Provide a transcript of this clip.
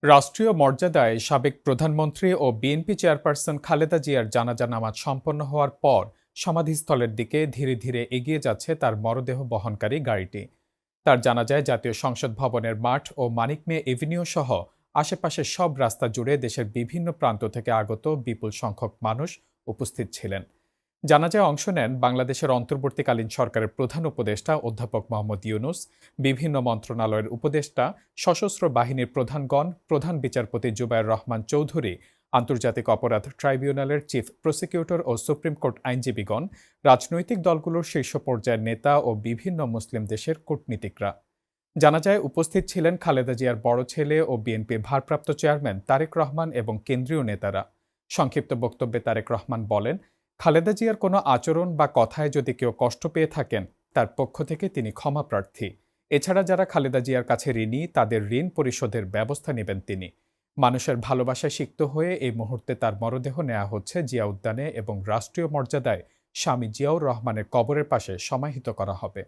রাষ্ট্রীয় মর্যাদায় সাবেক প্রধানমন্ত্রী ও বিএনপি চেয়ারপারসন খালেদা জিয়ার জানাজা নামাজ সম্পন্ন হওয়ার পর সমাধিস্থলের দিকে ধীরে ধীরে এগিয়ে যাচ্ছে তার মরদেহ বহনকারী গাড়িটি। তার জানাজায় জাতীয় সংসদ ভবনের মাঠ ও মানিক মিয়া এভিনিউ সহ আশেপাশের সব রাস্তা জুড়ে দেশের বিভিন্ন প্রান্ত থেকে আগত বিপুল সংখ্যক মানুষ উপস্থিত ছিলেন। জানাজায় অংশ নেন বাংলাদেশের অন্তর্বর্তীকালীন সরকারের প্রধান উপদেষ্টা অধ্যাপক মোহাম্মদ ইউনূস, বিভিন্ন মন্ত্রণালয়ের উপদেষ্টা, সশস্ত্র বাহিনীর প্রধানগণ, প্রধান বিচারপতি জুবায়ের রহমান চৌধুরী, আন্তর্জাতিক অপরাধ ট্রাইব্যুনালের চিফ প্রসিকিউটর ও সুপ্রিম কোর্ট আইনজীবীগণ, রাজনৈতিক দলগুলোর শীর্ষ পর্যায়ের নেতা ও বিভিন্ন মুসলিম দেশের কূটনীতিকরা। জানাজায় উপস্থিত ছিলেন খালেদা জিয়ার বড় ছেলে ও বিএনপির ভারপ্রাপ্ত চেয়ারম্যান তারেক রহমান এবং কেন্দ্রীয় নেতারা। সংক্ষিপ্ত বক্তব্যে তারেক রহমান বলেন, খালেদা জিয়ার কোনো আচরণ বা কথায় যদি কেউ কষ্ট পেয়ে থাকেন, তার পক্ষ থেকে তিনি ক্ষমা প্রার্থী। এছাড়া যারা খালেদা জিয়ার কাছে ঋণী, তাদের ঋণ পরিশোধের ব্যবস্থা নেবেন তিনি। মানুষের ভালোবাসায় সিক্ত হয়ে এই মুহূর্তে তার মরদেহ নেওয়া হচ্ছে জিয়া উদ্যানে এবং রাষ্ট্রীয় মর্যাদায় স্বামী জিয়াউর রহমানের কবরের পাশে সমাহিত করা হবে।